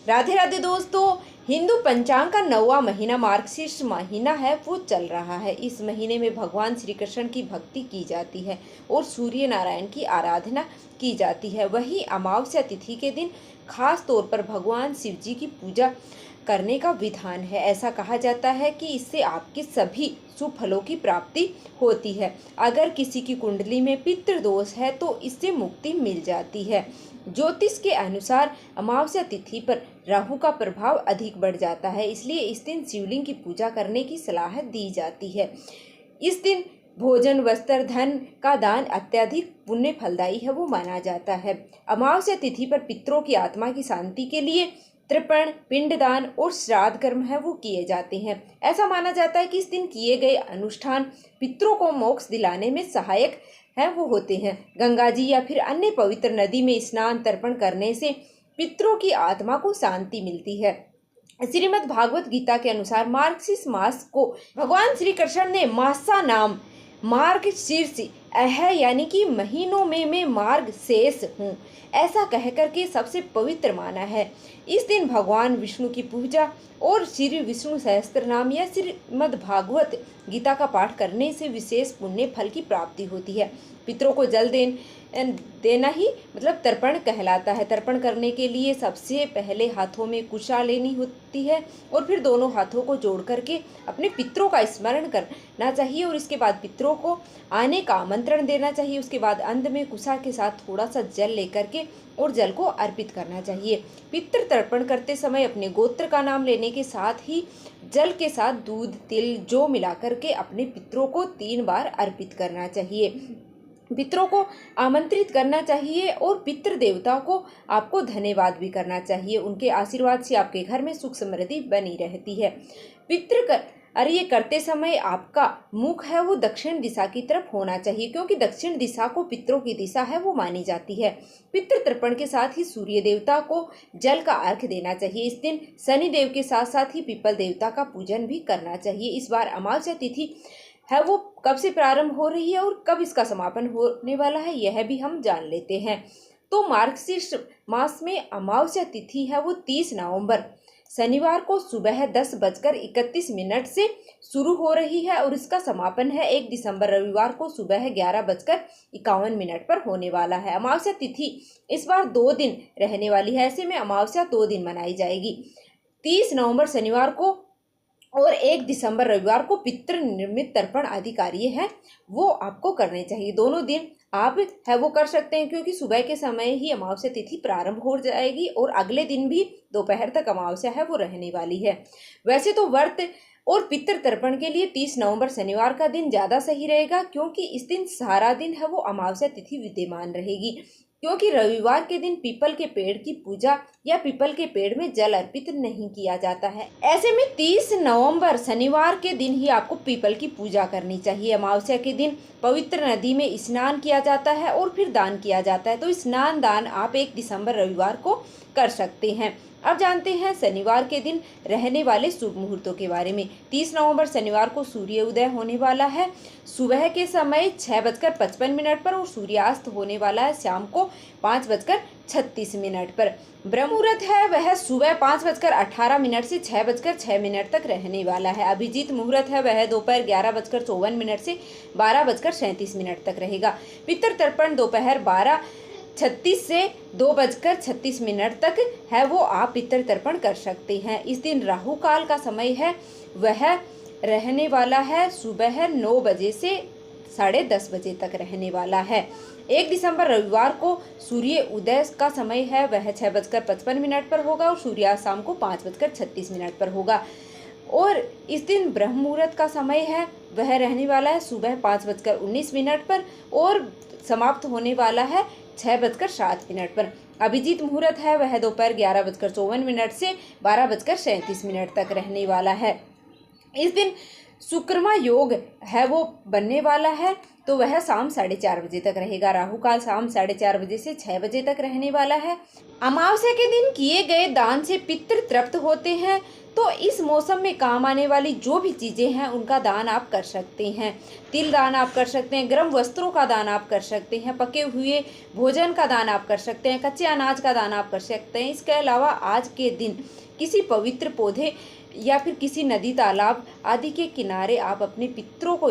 राधे राधे दोस्तों, हिंदू पंचांग का 9वां महीना मार्गशीर्ष महीना है वो चल रहा है। इस महीने में भगवान श्री कृष्ण की भक्ति की जाती है और सूर्य नारायण की आराधना की जाती है। वहीं अमावस्या तिथि के दिन खास तौर पर भगवान शिव जी की पूजा करने का विधान है। ऐसा कहा जाता है कि इससे आपके सभी शुभ फलों की प्राप्ति होती है। अगर किसी की कुंडली में पितृ दोष है तो इससे मुक्ति मिल जाती है। ज्योतिष के अनुसार अमावस्या तिथि पर राहु का प्रभाव अधिक बढ़ जाता है, इसलिए इस दिन शिवलिंग की पूजा करने की सलाह दी जाती है। इस दिन भोजन, वस्त्र, धन का दान अत्यधिक पुण्य फलदायी है वो माना जाता है। अमावस्या तिथि पर पितरों की आत्मा की शांति के लिए तर्पण, पिंडदान और श्राद्ध कर्म है वो किए जाते हैं। ऐसा माना जाता है कि इस दिन किए गए अनुष्ठान पितरों को मोक्ष दिलाने में सहायक है वो होते हैं। गंगा जी या फिर अन्य पवित्र नदी में स्नान, तर्पण करने से पितरों की आत्मा को शांति मिलती है। श्रीमद् भागवत गीता के अनुसार मार्गशीर्ष मास को भगवान श्री कृष्ण ने मासा नाम मार्गशीर्ष है, यानी कि महीनों में मैं मार्ग शेष हूँ, ऐसा कहकर के सबसे पवित्र माना है। इस दिन भगवान विष्णु की पूजा और श्री विष्णु सहस्त्र नाम या श्रीमद् भागवत गीता का पाठ करने से विशेष पुण्य फल की प्राप्ति होती है। पितरों को जल देना ही मतलब तर्पण कहलाता है। तर्पण करने के लिए सबसे पहले हाथों में कुशा लेनी होती है और फिर दोनों हाथों को जोड़ करके अपने पितरों का स्मरण करना चाहिए और इसके बाद पितरों को आने का आमंत्रण देना चाहिए। उसके बाद अंत में कुशा के साथ थोड़ा सा जल लेकर के और जल को अर्पित करना चाहिए। पितृ तर्पण करते समय अपने गोत्र का नाम लेने के साथ ही जल के साथ दूध, तिल, जौ मिलाकर के अपने पितरों को 3 बार अर्पित करना चाहिए। पितरों को आमंत्रित करना चाहिए और पितृ देवताओं को आपको धन्यवाद भी करना चाहिए। उनके आशीर्वाद से आपके घर में सुख समृद्धि बनी रहती है। ये करते समय आपका मुख है वो दक्षिण दिशा की तरफ होना चाहिए, क्योंकि दक्षिण दिशा को पितरों की दिशा है वो मानी जाती है। पितृ तर्पण के साथ ही सूर्य देवता को जल का अर्घ्य देना चाहिए। इस दिन शनि देव के साथ साथ ही पीपल देवता का पूजन भी करना चाहिए। इस बार अमावस्या तिथि है वो कब से प्रारंभ हो रही है और कब इसका समापन होने वाला है, यह भी हम जान लेते हैं। तो मार्गशीर्ष मास में अमावस्या तिथि है वो 30 नवंबर शनिवार को सुबह 10:31 से शुरू हो रही है और इसका समापन है 1 दिसंबर रविवार को सुबह 11:51 पर होने वाला है। अमावस्या तिथि इस बार 2 दिन रहने वाली है। ऐसे में अमावस्या 2 दिन मनाई जाएगी, 30 नवंबर शनिवार को और 1 दिसंबर रविवार को। पितृ निर्मित तर्पण आदि कार्य है वो आपको करने चाहिए। दोनों दिन आप है वो कर सकते हैं, क्योंकि सुबह के समय ही अमावस्या तिथि प्रारंभ हो जाएगी और अगले दिन भी दोपहर तक अमावस्या है वो रहने वाली है। वैसे तो व्रत और पितृ तर्पण के लिए 30 नवंबर शनिवार का दिन ज़्यादा सही रहेगा, क्योंकि इस दिन सारा दिन है वो अमावस्या तिथि विद्यमान रहेगी। क्योंकि रविवार के दिन पीपल के पेड़ की पूजा या पीपल के पेड़ में जल अर्पित नहीं किया जाता है। ऐसे में 30 नवंबर शनिवार के दिन ही आपको पीपल की पूजा करनी चाहिए। अमावस्या के दिन पवित्र नदी में स्नान किया जाता है और फिर दान किया जाता है। तो स्नान दान आप 1 दिसंबर रविवार को कर सकते हैं। अब जानते हैं शनिवार के दिन रहने वाले शुभ मुहूर्तों के बारे में। 30 नवंबर शनिवार को सूर्य उदय होने वाला है सुबह के समय 6:55 पर और सूर्यास्त होने वाला है शाम को 5:36 पर। ब्रह्म मुहूर्त है वह सुबह 5:18 से 6:06 तक रहने वाला है। अभिजीत मुहूर्त है वह दोपहर 11:54 से 12:37 तक रहेगा। पितृ तर्पण दोपहर 12:36 से 2:36 तक है वो आप पितृ तर्पण कर सकते हैं। इस दिन राहु काल का समय है वह रहने वाला है सुबह 9 बजे से 10:30 बजे तक रहने वाला है। 1 दिसंबर रविवार को सूर्य उदय का समय है वह 6:55 पर होगा और सूर्यास्त शाम को 5:36 पर होगा। और इस दिन ब्रह्म मुहूर्त का समय है वह रहने वाला है सुबह 5:19 पर और समाप्त होने वाला है 6:07 पर। अभिजीत मुहूर्त है वह दोपहर 11:54 से 12:37 तक रहने वाला है। इस दिन शुक्रमा योग है वो बनने वाला है तो वह शाम 4:30 बजे तक रहेगा। राहु काल शाम 4:30 बजे से 6 बजे तक रहने वाला है। अमावस्या के दिन किए गए दान से पितृ तृप्त होते हैं, तो इस मौसम में काम आने वाली जो भी चीज़ें हैं उनका दान आप कर सकते हैं। तिल दान आप कर सकते हैं, गर्म वस्त्रों का दान आप कर सकते हैं, पके हुए भोजन का दान आप कर सकते हैं, कच्चे अनाज का दान आप कर सकते हैं। इसके अलावा आज के दिन किसी पवित्र पौधे या फिर किसी नदी तालाब आदि के किनारे आप अपने पितरों को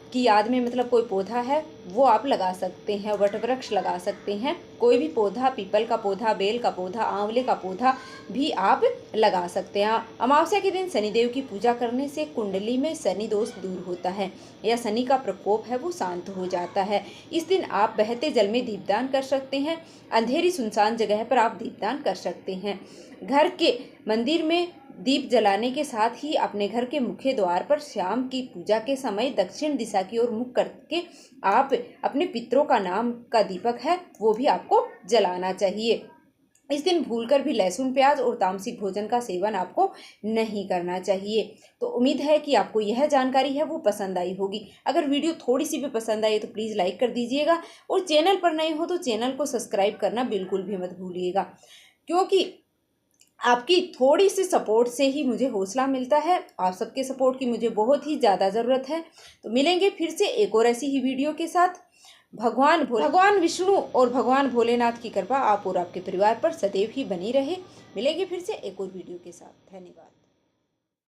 की याद में, मतलब कोई पौधा है वो आप लगा सकते हैं, वटवृक्ष लगा सकते हैं, कोई भी पौधा, पीपल का पौधा, बेल का पौधा, आंवले का पौधा भी आप लगा सकते हैं। अमावस्या के दिन शनिदेव की पूजा करने से कुंडली में शनि दोष दूर होता है या शनि का प्रकोप है वो शांत हो जाता है। इस दिन आप बहते जल में दीपदान कर सकते हैं, अंधेरी सुनसान जगह पर आप दीपदान कर सकते हैं। घर के मंदिर में दीप जलाने के साथ ही अपने घर के मुख्य द्वार पर शाम की पूजा के समय दक्षिण दिशा की ओर मुख करके आप अपने पितरों का नाम का दीपक है वो भी आपको जलाना चाहिए। इस दिन भूलकर भी लहसुन, प्याज और तामसिक भोजन का सेवन आपको नहीं करना चाहिए। तो उम्मीद है कि आपको यह जानकारी है वो पसंद आई होगी। अगर वीडियो थोड़ी सी भी पसंद आई तो प्लीज़ लाइक कर दीजिएगा और चैनल पर नए हो तो चैनल को सब्सक्राइब करना बिल्कुल भी मत भूलिएगा, क्योंकि आपकी थोड़ी सी सपोर्ट से ही मुझे हौसला मिलता है। आप सबके सपोर्ट की मुझे बहुत ही ज़्यादा ज़रूरत है। तो मिलेंगे फिर से एक और ऐसी ही वीडियो के साथ। भगवान विष्णु और भगवान भोलेनाथ की कृपा आप और आपके परिवार पर सदैव ही बनी रहे। मिलेंगे फिर से एक और वीडियो के साथ। धन्यवाद।